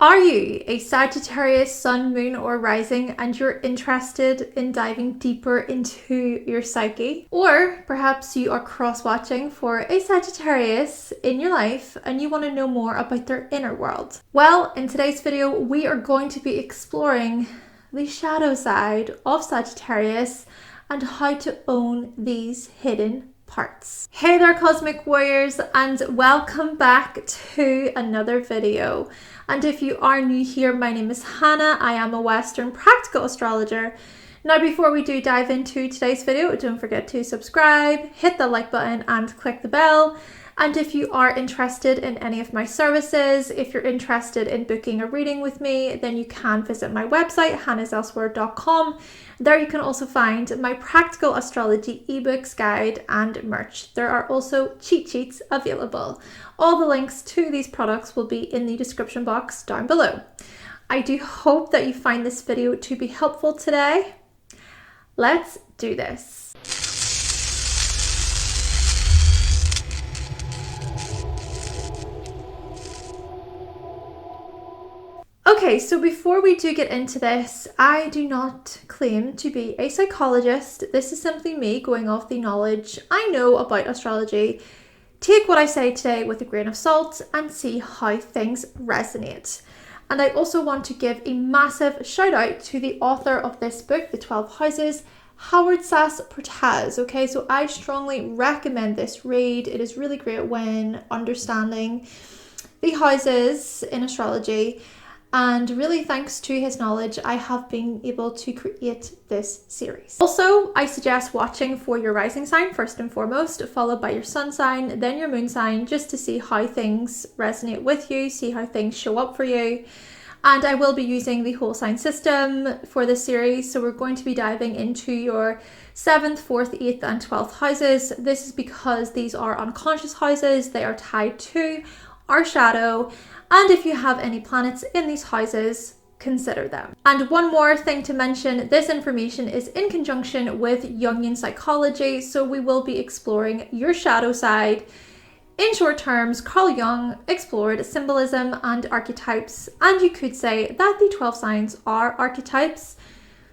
Are you a Sagittarius sun, moon, or rising and you're interested in diving deeper into your psyche? Or perhaps you are cross-watching for a Sagittarius in your life and you want to know more about their inner world. Well, in today's video, we are going to be exploring the shadow side of Sagittarius and how to own these hidden parts. Hey there, cosmic warriors, and welcome back to another video. And if you are new here, my name is Hannah. I am a Western Practical Astrologer. Now, before we do dive into today's video, don't forget to subscribe, hit the like button and click the bell. And if you are interested in any of my services, if you're interested in booking a reading with me, then you can visit my website, hannahselsewhere.com. There you can also find my practical astrology ebooks, guide and merch. There are also cheat sheets available. All the links to these products will be in the description box down below. I do hope that you find this video to be helpful today. Let's do this. Okay, so before we do get into this, I do not claim to be a psychologist. This is simply me going off the knowledge I know about astrology. Take what I say today with a grain of salt and see how things resonate. And I also want to give a massive shout out to the author of this book, The 12 Houses, Howard Sasportas. Okay, so I strongly recommend this read. It is really great when understanding the houses in astrology. And really thanks to his knowledge, I have been able to create this series. Also, I suggest watching for your rising sign first and foremost, followed by your sun sign, then your moon sign, just to see how things resonate with you, see how things show up for you. And I will be using the whole sign system for this series. So we're going to be diving into your 7th, 4th, 8th and 12th houses. This is because these are unconscious houses. They are tied to our shadow. And if you have any planets in these houses, consider them. And one more thing to mention, this information is in conjunction with Jungian psychology, so we will be exploring your shadow side. In short terms, Carl Jung explored symbolism and archetypes, and you could say that the 12 signs are archetypes.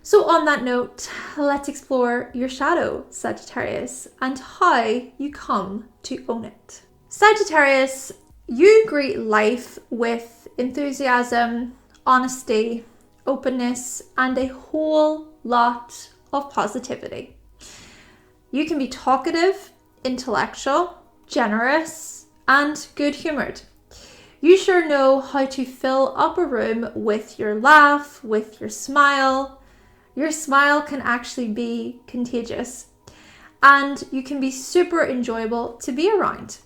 So on that note, let's explore your shadow, Sagittarius, and how you come to own it. Sagittarius, you greet life with enthusiasm, honesty, openness, and a whole lot of positivity. You can be talkative, intellectual, generous, and good-humored. You sure know how to fill up a room with your laugh, with your smile. Your smile can actually be contagious, and you can be super enjoyable to be around.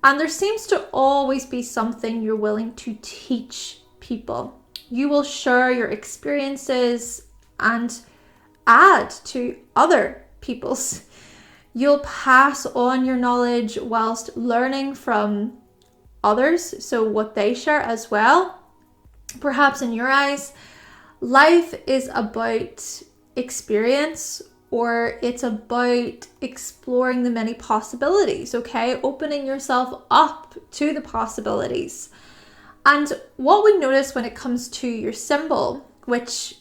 And there seems to always be something you're willing to teach people. You will share your experiences and add to other people's. You'll pass on your knowledge whilst learning from others, so what they share as well. Perhaps in your eyes, life is about experience, or it's about exploring the many possibilities, okay? Opening yourself up to the possibilities. And what we notice when it comes to your symbol, which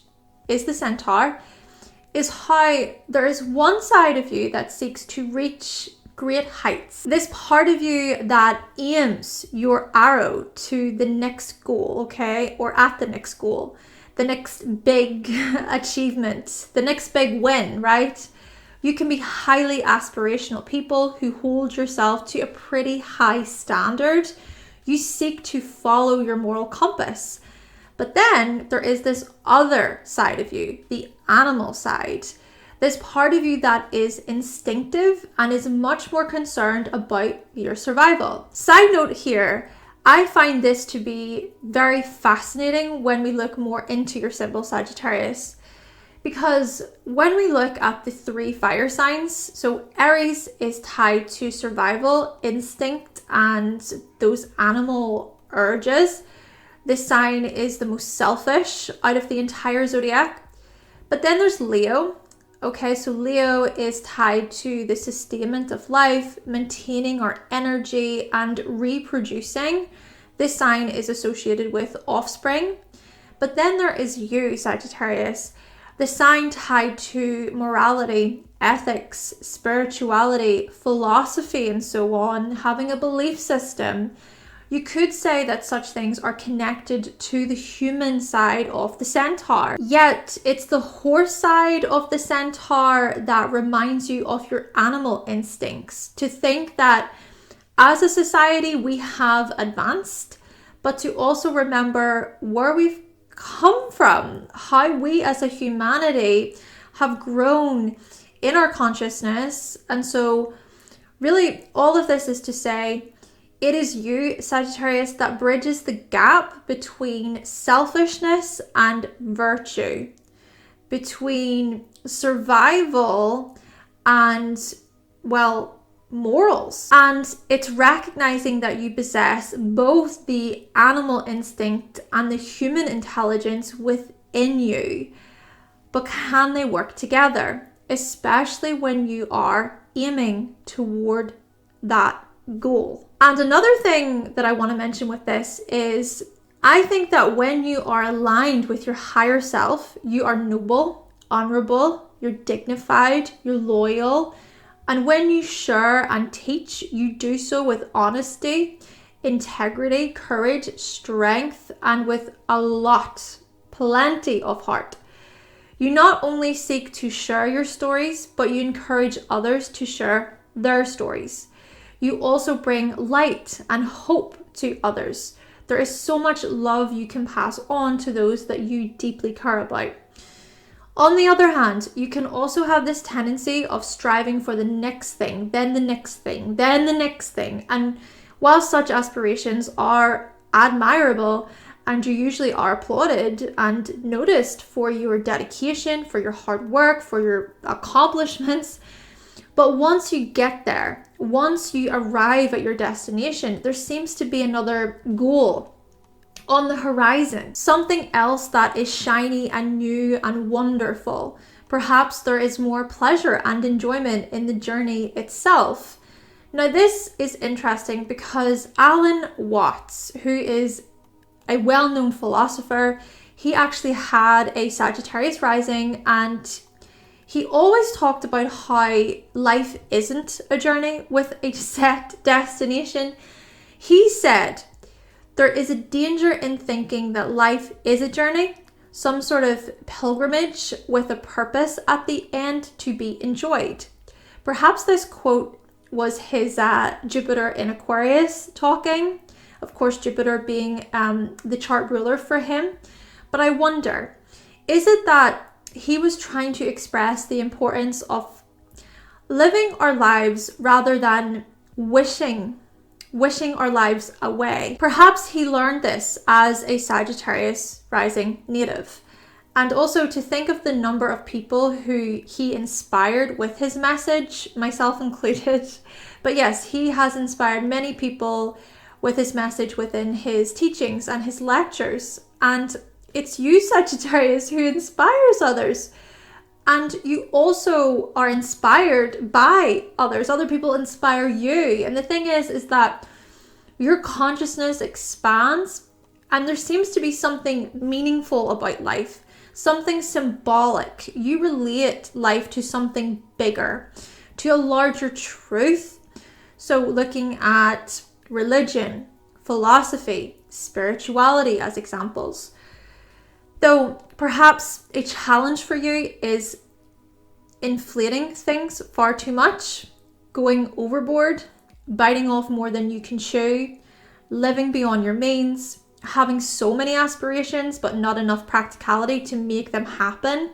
is the centaur, is how there is one side of you that seeks to reach great heights. This part of you that aims your arrow to the next goal, okay? Or at the next goal. The next big achievement, the next big win, right? You can be highly aspirational people who hold yourself to a pretty high standard. You seek to follow your moral compass. But then there is this other side of you, the animal side. This part of you that is instinctive and is much more concerned about your survival. Side note here, I find this to be very fascinating when we look more into your symbol, Sagittarius, because when we look at the 3 fire signs, so Aries is tied to survival, instinct, and those animal urges. This sign is the most selfish out of the entire zodiac. But then there's Leo. Okay, so Leo is tied to the sustainment of life, maintaining our energy and reproducing. This sign is associated with offspring. But then there is you, Sagittarius, the sign tied to morality, ethics, spirituality, philosophy, and so on, having a belief system. You could say that such things are connected to the human side of the centaur. Yet, it's the horse side of the centaur that reminds you of your animal instincts. To think that as a society, we have advanced, but to also remember where we've come from, how we as a humanity have grown in our consciousness. And so, really, all of this is to say, it is you, Sagittarius, that bridges the gap between selfishness and virtue, between survival and, well, morals. And it's recognizing that you possess both the animal instinct and the human intelligence within you. But can they work together, especially when you are aiming toward that goal? And another thing that I want to mention with this is I think that when you are aligned with your higher self, you are noble, honorable, you're dignified, you're loyal. And when you share and teach, you do so with honesty, integrity, courage, strength, and with plenty of heart. You not only seek to share your stories, but you encourage others to share their stories. You also bring light and hope to others. There is so much love you can pass on to those that you deeply care about. On the other hand, you can also have this tendency of striving for the next thing, then the next thing, then the next thing. And while such aspirations are admirable, and you usually are applauded and noticed for your dedication, for your hard work, for your accomplishments, but once you get there, once you arrive at your destination, there seems to be another goal on the horizon, something else that is shiny and new and wonderful. Perhaps there is more pleasure and enjoyment in the journey itself. Now, this is interesting because Alan Watts, who is a well-known philosopher, he actually had a Sagittarius rising, and he always talked about how life isn't a journey with a set destination. He said, there is a danger in thinking that life is a journey, some sort of pilgrimage with a purpose at the end to be enjoyed. Perhaps this quote was his Jupiter in Aquarius talking, of course Jupiter being the chart ruler for him. But I wonder, is it that he was trying to express the importance of living our lives rather than wishing our lives away? Perhaps he learned this as a Sagittarius rising native. And also to think of the number of people who he inspired with his message, myself included. But yes, he has inspired many people with his message within his teachings and his lectures. And it's you, Sagittarius, who inspires others. And you also are inspired by others. Other people inspire you. And the thing is that your consciousness expands, and there seems to be something meaningful about life, something symbolic. You relate life to something bigger, to a larger truth. So looking at religion, philosophy, spirituality as examples. Though perhaps a challenge for you is inflating things far too much, going overboard, biting off more than you can chew, living beyond your means, having so many aspirations but not enough practicality to make them happen,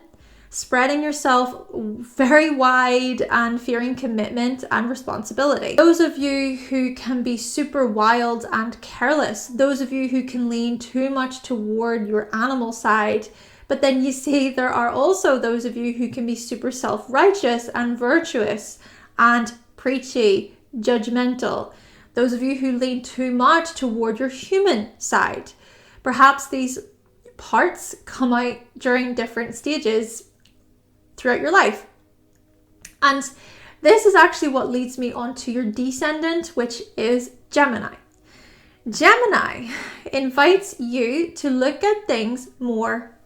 spreading yourself very wide and fearing commitment and responsibility. Those of you who can be super wild and careless, those of you who can lean too much toward your animal side, but then you see there are also those of you who can be super self-righteous and virtuous and preachy, judgmental. Those of you who lean too much toward your human side. Perhaps these parts come out during different stages throughout your life. And this is actually what leads me on to your descendant, which is Gemini. Gemini invites you to look at things more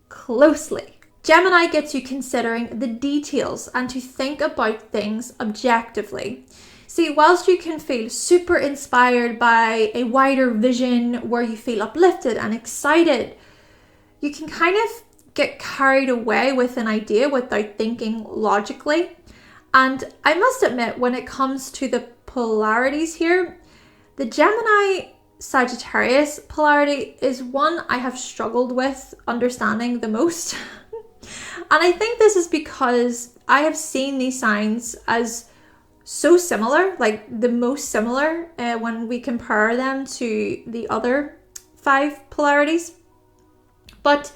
closely. Gemini gets you considering the details and to think about things objectively. See, whilst you can feel super inspired by a wider vision where you feel uplifted and excited, you can kind of get carried away with an idea without thinking logically. And I must admit, when it comes to the polarities here, the Gemini Sagittarius polarity is one I have struggled with understanding the most. And I think this is because I have seen these signs as so similar, like the most similar when we compare them to the other 5 polarities. But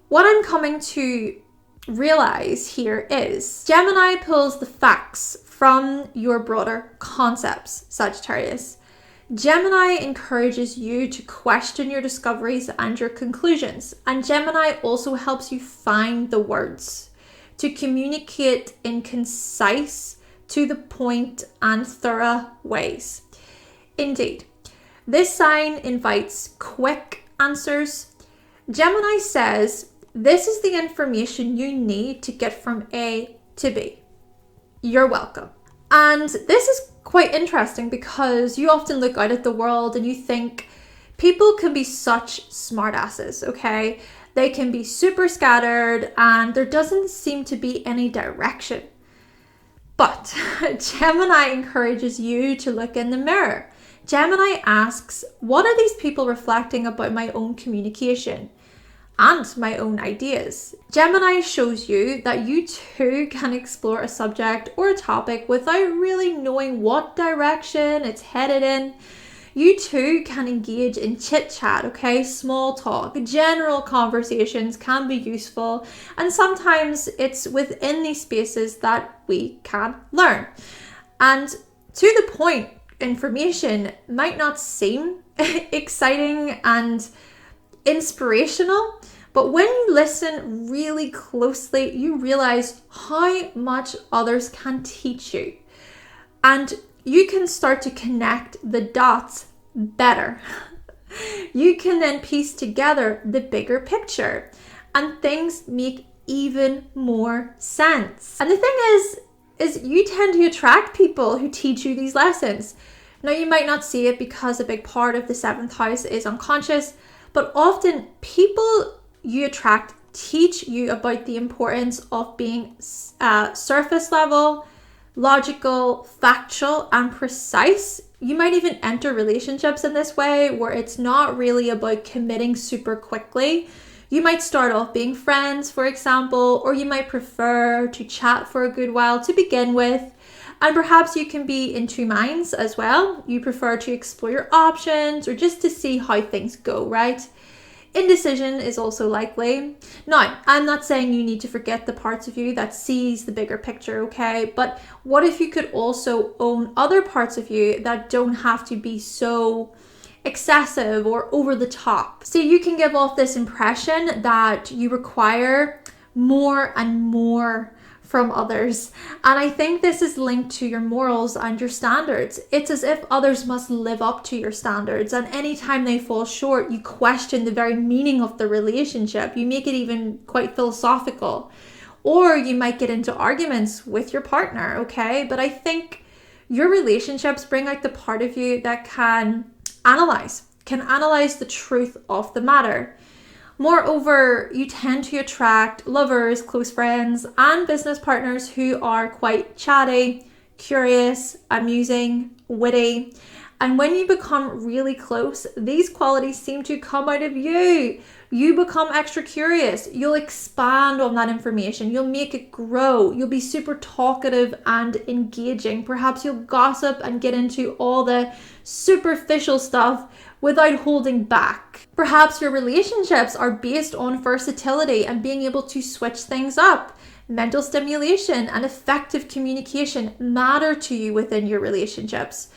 what I'm coming to realize here is Gemini pulls the facts from your broader concepts, Sagittarius. Gemini encourages you to question your discoveries and your conclusions. And Gemini also helps you find the words to communicate in concise, to the point, and thorough ways. Indeed, this sign invites quick answers. Gemini says, this is the information you need to get from A to B. You're welcome. And this is quite interesting because you often look out at the world and you think people can be such smartasses, okay? They can be super scattered and there doesn't seem to be any direction. But Gemini encourages you to look in the mirror. Gemini asks, what are these people reflecting about my own communication and my own ideas? Gemini shows you that you too can explore a subject or a topic without really knowing what direction it's headed in. You too can engage in chit chat, okay? Small talk, general conversations can be useful, and sometimes it's within these spaces that we can learn. And to the point, information might not seem exciting and inspirational, but when you listen really closely, you realize how much others can teach you. And you can start to connect the dots better. You can then piece together the bigger picture and things make even more sense. And the thing is you tend to attract people who teach you these lessons. Now, you might not see it because a big part of the 7th house is unconscious, but often people you attract teach you about the importance of being surface level, logical, factual, and precise. You might even enter relationships in this way where it's not really about committing super quickly. You might start off being friends, for example, or you might prefer to chat for a good while to begin with. And perhaps you can be in 2 minds as well. You prefer to explore your options or just to see how things go, right? Indecision is also likely. Now, I'm not saying you need to forget the parts of you that sees the bigger picture, okay? But what if you could also own other parts of you that don't have to be so excessive or over the top? So you can give off this impression that you require more and more from others. And I think this is linked to your morals and your standards. It's as if others must live up to your standards, and anytime they fall short, you question the very meaning of the relationship. You make it even quite philosophical. Or you might get into arguments with your partner, okay? But I think your relationships bring out the part of you that can analyze the truth of the matter. Moreover, you tend to attract lovers, close friends, and business partners who are quite chatty, curious, amusing, witty. And when you become really close, these qualities seem to come out of you. You become extra curious. You'll expand on that information. You'll make it grow. You'll be super talkative and engaging. Perhaps you'll gossip and get into all the superficial stuff without holding back. Perhaps your relationships are based on versatility and being able to switch things up. Mental stimulation and effective communication matter to you within your relationships.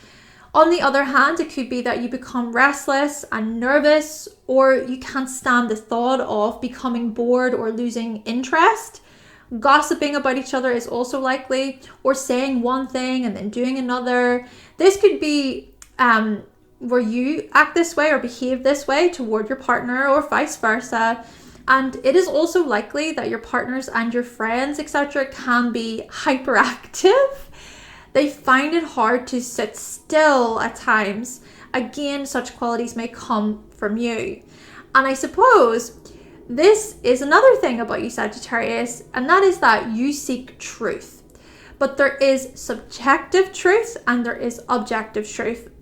On the other hand, it could be that you become restless and nervous, or you can't stand the thought of becoming bored or losing interest. Gossiping about each other is also likely, or saying one thing and then doing another. This could be where you act this way or behave this way toward your partner or vice versa. And it is also likely that your partners and your friends, etc., can be hyperactive. They find it hard to sit still at times. Again, such qualities may come from you. And I suppose this is another thing about you, Sagittarius, and that is that you seek truth. But there is subjective truth and there is objective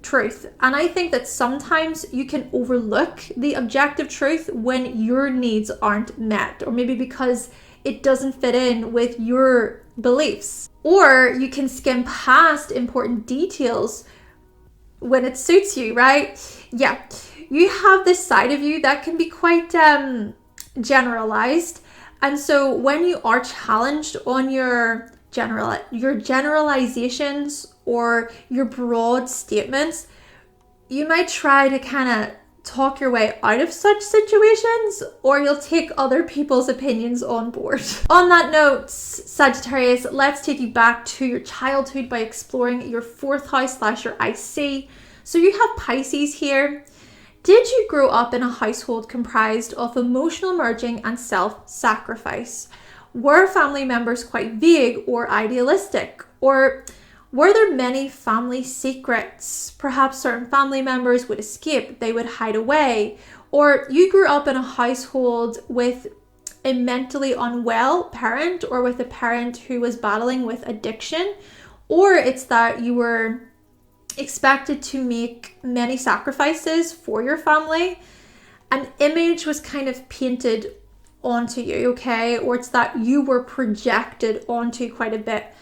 truth. And I think that sometimes you can overlook the objective truth when your needs aren't met, or maybe because it doesn't fit in with your beliefs. Or you can skim past important details when it suits you, right? Yeah, you have this side of you that can be quite generalized. And so when you are challenged on your generalizations or your broad statements, you might try to kind of talk your way out of such situations, or you'll take other people's opinions on board. On that note, Sagittarius, let's take you back to your childhood by exploring your 4th house / your IC. So you have Pisces here. Did you grow up in a household comprised of emotional merging and self-sacrifice? Were family members quite vague or idealistic? Or were there many family secrets? Perhaps certain family members would escape, they would hide away. Or you grew up in a household with a mentally unwell parent, or with a parent who was battling with addiction. Or it's that you were expected to make many sacrifices for your family. An image was kind of painted onto you, okay? Or it's that you were projected onto quite a bit.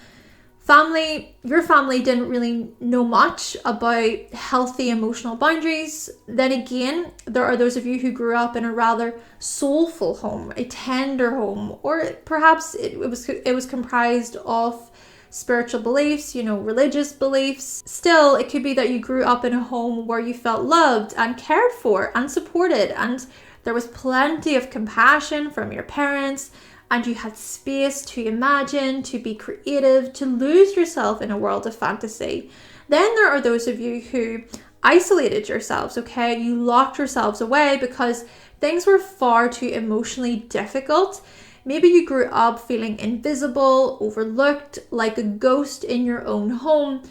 Your family didn't really know much about healthy emotional boundaries. Then again, there are those of you who grew up in a rather soulful home, a tender home, or perhaps it was comprised of spiritual beliefs, religious beliefs. Still, it could be that you grew up in a home where you felt loved and cared for and supported, and there was plenty of compassion from your parents, and you had space to imagine, to be creative, to lose yourself in a world of fantasy. Then there are those of you who isolated yourselves, okay? You locked yourselves away because things were far too emotionally difficult. Maybe you grew up feeling invisible, overlooked, like a ghost in your own home.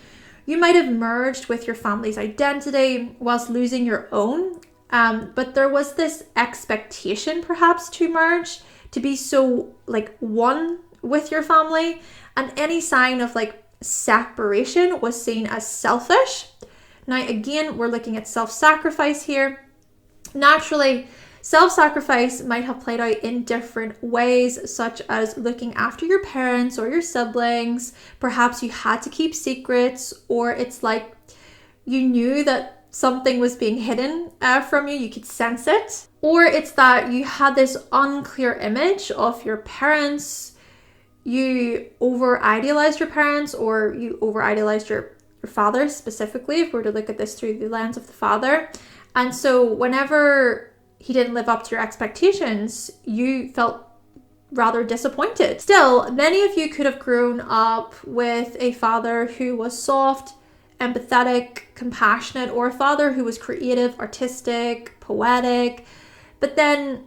You might have merged with your family's identity whilst losing your own. But there was this expectation perhaps to merge, to be so one with your family, and any sign of separation was seen as selfish. Now again, we're looking at self-sacrifice here. Naturally, self-sacrifice might have played out in different ways, such as looking after your parents or your siblings. Perhaps you had to keep secrets, or it's like you knew that something was being hidden from you could sense it. Or it's that you had this unclear image of your parents, you over-idealized your parents, or you over-idealized your father specifically, if we were to look at this through the lens of the father. And so whenever he didn't live up to your expectations, you felt rather disappointed. Still, many of you could have grown up with a father who was soft, empathetic, compassionate, or a father who was creative, artistic, poetic. But then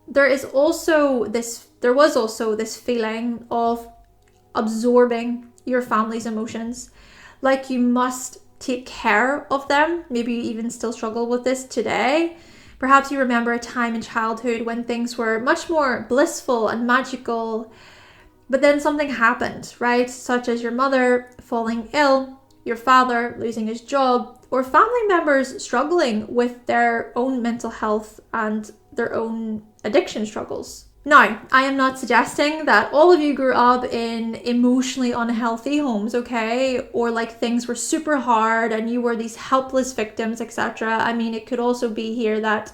there was also this feeling of absorbing your family's emotions. Like you must take care of them. Maybe you even still struggle with this today. Perhaps you remember a time in childhood when things were much more blissful and magical, but then something happened, right? Such as your mother falling ill, your father losing his job, or family members struggling with their own mental health and their own addiction struggles. Now, I am not suggesting that all of you grew up in emotionally unhealthy homes, okay? Or things were super hard and you were these helpless victims, etc. I mean, it could also be here that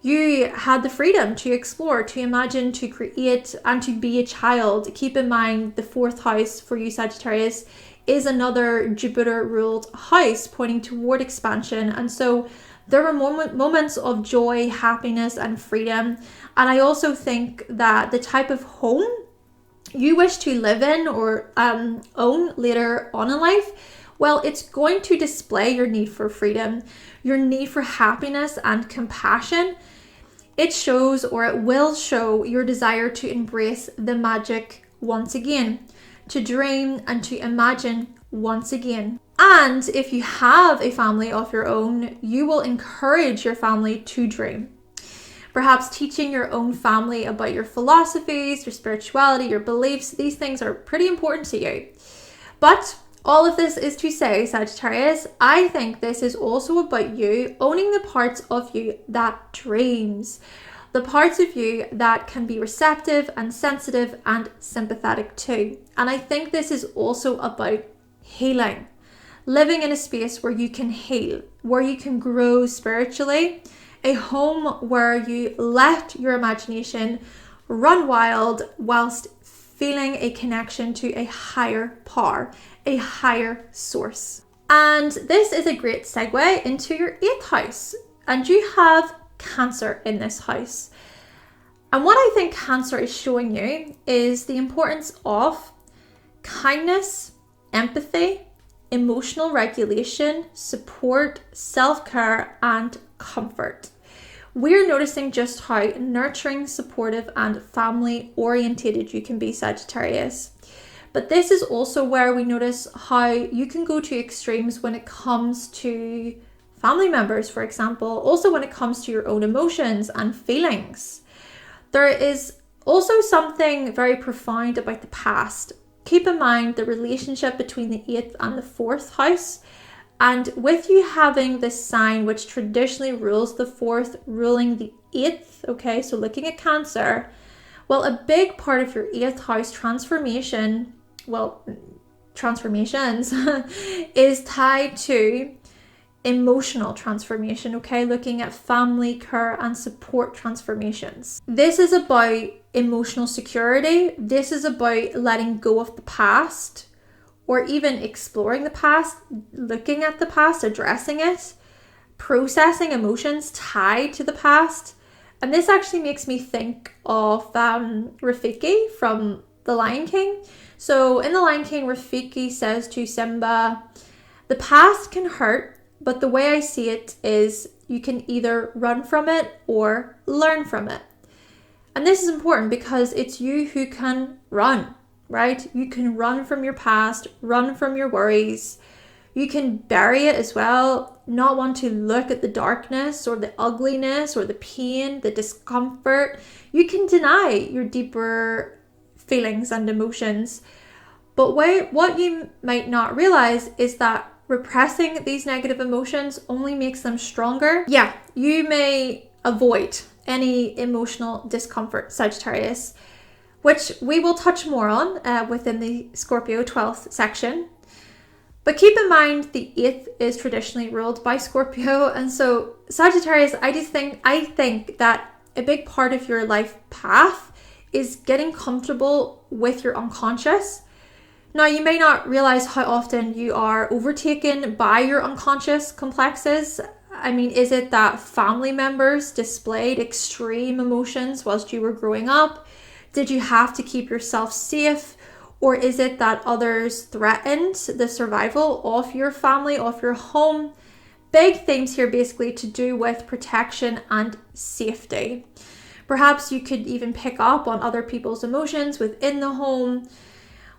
you had the freedom to explore, to imagine, to create, and to be a child. Keep in mind, the 4th house for you, Sagittarius, is another Jupiter-ruled house pointing toward expansion. And so there were moments of joy, happiness, and freedom. And I also think that the type of home you wish to live in or own later on in life, well, it's going to display your need for freedom. your need for happiness and compassion. It shows, or it will show, your desire to embrace the magic once again, to dream and to imagine once again. And if you have a family of your own, you will encourage your family to dream. Perhaps teaching your own family about your philosophies, your spirituality, your beliefs. These things are pretty important to you. But all of this is to say, Sagittarius, I think this is also about you owning the parts of you that dreams. The parts of you that can be receptive and sensitive and sympathetic too. And I think this is also about healing. Living in a space where you can heal, where you can grow spiritually. A home where you let your imagination run wild whilst feeling a connection to a higher power, a higher source. And this is a great segue into your 8th house. And you have Cancer in this house. And what I think Cancer is showing you is the importance of kindness, empathy, emotional regulation, support, self-care, and comfort. We're noticing just how nurturing, supportive, and family orientated you can be, Sagittarius. But this is also where we notice how you can go to extremes when it comes to family members, for example, also when it comes to your own emotions and feelings. There is also something very profound about the past. Keep in mind the relationship between the 8th and the 4th house. And with you having this sign which traditionally rules the 4th, ruling the 8th, okay, so looking at Cancer, well, a big part of your 8th house transformations, is tied to emotional transformation, okay, looking at family care and support transformations. This is about emotional security. This is about letting go of the past, or even exploring the past, looking at the past, addressing it, processing emotions tied to the past. And this actually makes me think of Rafiki from The Lion King. So in The Lion King, Rafiki says to Simba, "The past can hurt, but the way I see it is you can either run from it or learn from it." And this is important because it's you who can run, right? You can run from your past, run from your worries. You can bury it as well, not want to look at the darkness or the ugliness or the pain, the discomfort. You can deny your deeper feelings and emotions. But what you might not realize is that repressing these negative emotions only makes them stronger. Yeah, you may avoid any emotional discomfort, Sagittarius, which we will touch more on within the Scorpio 12th section. But keep in mind the 8th is traditionally ruled by Scorpio, and so Sagittarius, I think that a big part of your life path is getting comfortable with your unconscious. Now, you may not realize how often you are overtaken by your unconscious complexes. I mean, is it that family members displayed extreme emotions whilst you were growing up? Did you have to keep yourself safe? Or is it that others threatened the survival of your family, of your home? Big themes here basically to do with protection and safety. Perhaps you could even pick up on other people's emotions within the home.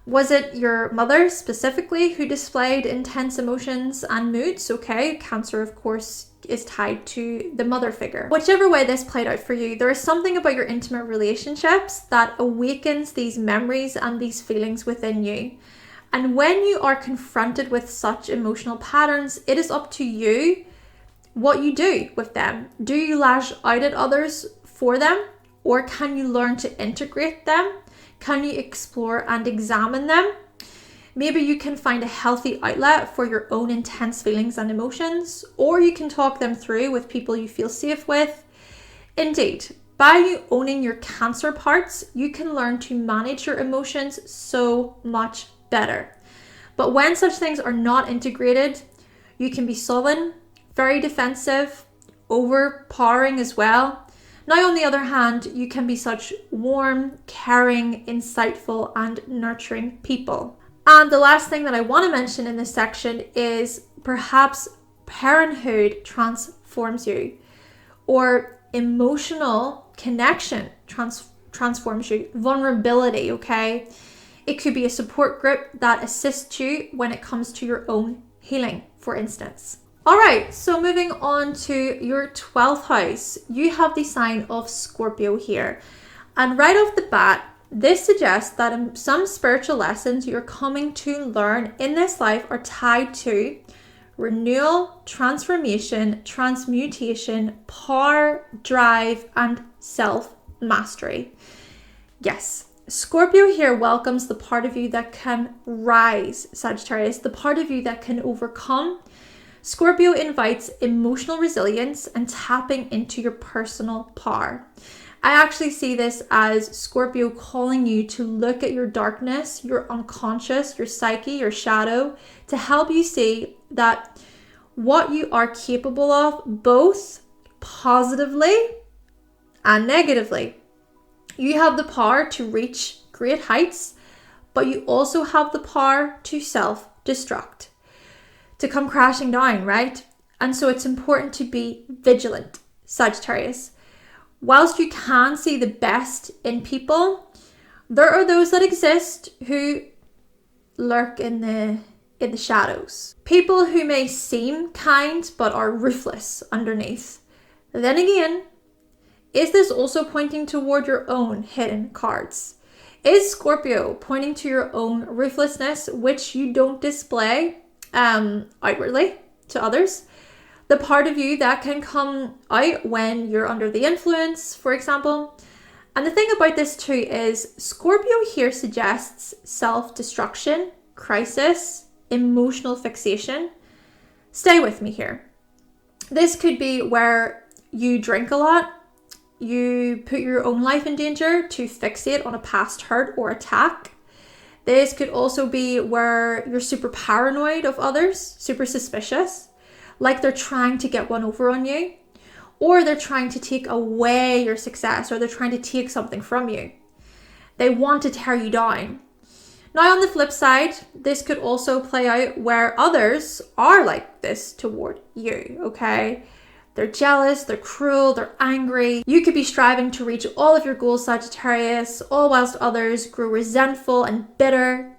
Was it your mother specifically who displayed intense emotions and moods? Okay, Cancer, of course, is tied to the mother figure. Whichever way this played out for you, there is something about your intimate relationships that awakens these memories and these feelings within you. And when you are confronted with such emotional patterns, it is up to you what you do with them. Do you lash out at others for them? Or can you learn to integrate them? Can you explore and examine them? Maybe you can find a healthy outlet for your own intense feelings and emotions, or you can talk them through with people you feel safe with. Indeed, by you owning your Cancer parts, you can learn to manage your emotions so much better. But when such things are not integrated, you can be sullen, very defensive, overpowering as well. Now, on the other hand, you can be such warm, caring, insightful, and nurturing people. And the last thing that I want to mention in this section is perhaps parenthood transforms you, or emotional connection transforms you, vulnerability, okay? It could be a support group that assists you when it comes to your own healing, for instance. All right, so moving on to your 12th house, you have the sign of Scorpio here. And right off the bat, this suggests that some spiritual lessons you're coming to learn in this life are tied to renewal, transformation, transmutation, power, drive, and self-mastery. Yes, Scorpio here welcomes the part of you that can rise, Sagittarius, the part of you that can overcome. Scorpio invites emotional resilience and tapping into your personal power. I actually see this as Scorpio calling you to look at your darkness, your unconscious, your psyche, your shadow, to help you see that what you are capable of, both positively and negatively. You have the power to reach great heights, but you also have the power to self-destruct, to come crashing down, right? And so it's important to be vigilant, Sagittarius. Whilst you can see the best in people, there are those that exist who lurk in the shadows. People who may seem kind but are ruthless underneath. Then again, is this also pointing toward your own hidden cards? Is Scorpio pointing to your own ruthlessness, which you don't display outwardly to others? The part of you that can come out when you're under the influence, for example. And the thing about this too is Scorpio here suggests self-destruction, crisis, emotional fixation. Stay with me here. This could be where you drink a lot, you put your own life in danger to fixate on a past hurt or attack. This could also be where you're super paranoid of others, super suspicious, like they're trying to get one over on you, or they're trying to take away your success, or they're trying to take something from you. They want to tear you down. Now, on the flip side, this could also play out where others are like this toward you, okay? They're jealous, they're cruel, they're angry. You could be striving to reach all of your goals, Sagittarius, all whilst others grow resentful and bitter.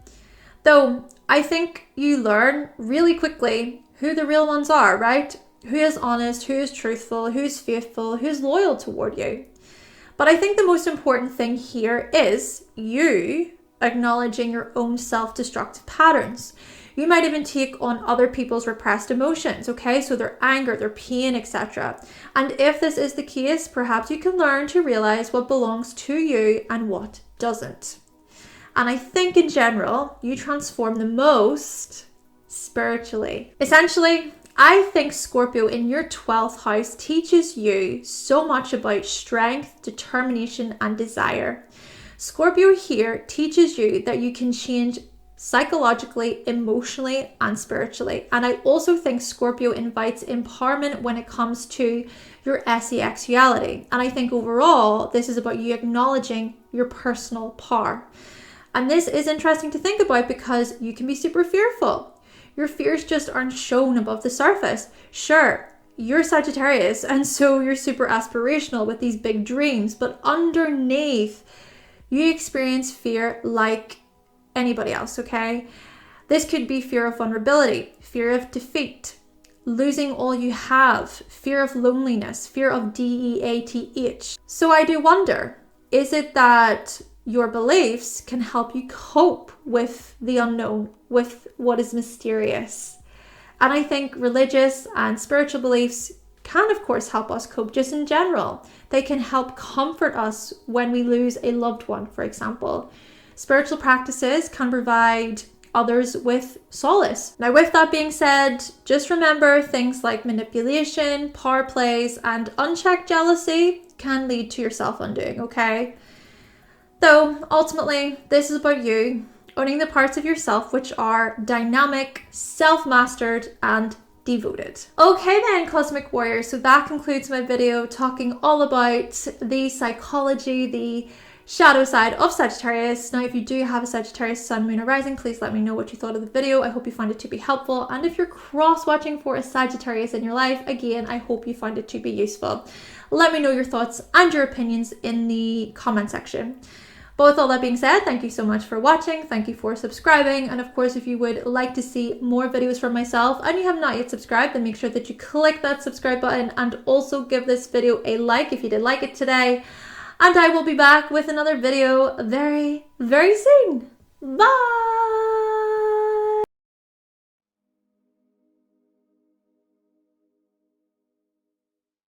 Though, I think you learn really quickly who the real ones are, right? Who is honest, who is truthful, who's faithful, who's loyal toward you. But I think the most important thing here is you acknowledging your own self-destructive patterns. You might even take on other people's repressed emotions, okay? So their anger, their pain, etc. And if this is the case, perhaps you can learn to realize what belongs to you and what doesn't. And I think in general, you transform the most spiritually. Essentially, I think Scorpio in your 12th house teaches you so much about strength, determination, and desire. Scorpio here teaches you that you can change psychologically, emotionally, and spiritually. And I also think Scorpio invites empowerment when it comes to your sexuality. And I think overall, this is about you acknowledging your personal power. And this is interesting to think about because you can be super fearful. Your fears just aren't shown above the surface. Sure, you're Sagittarius, and so you're super aspirational with these big dreams, but underneath, you experience fear like anybody else, okay? This could be fear of vulnerability, fear of defeat, losing all you have, fear of loneliness, fear of death. So I do wonder, is it that your beliefs can help you cope with the unknown, with what is mysterious? And I think religious and spiritual beliefs can, of course, help us cope just in general. They can help comfort us when we lose a loved one, for example. Spiritual practices can provide others with solace. Now, with that being said, just remember things like manipulation, power plays, and unchecked jealousy can lead to your self-undoing, okay? Though, ultimately, this is about you owning the parts of yourself which are dynamic, self-mastered, and devoted. Okay then, Cosmic Warriors, so that concludes my video talking all about the psychology, the shadow side of Sagittarius. Now, if you do have a Sagittarius sun, moon, or rising, please let me know what you thought of the video. I hope you found it to be helpful. And if you're cross-watching for a Sagittarius in your life, again, I hope you found it to be useful. Let me know your thoughts and your opinions in the comment section. But with all that being said, thank you so much for watching. Thank you for subscribing. And of course, if you would like to see more videos from myself and you have not yet subscribed, then make sure that you click that subscribe button and also give this video a like if you did like it today. And I will be back with another video very, very soon. Bye!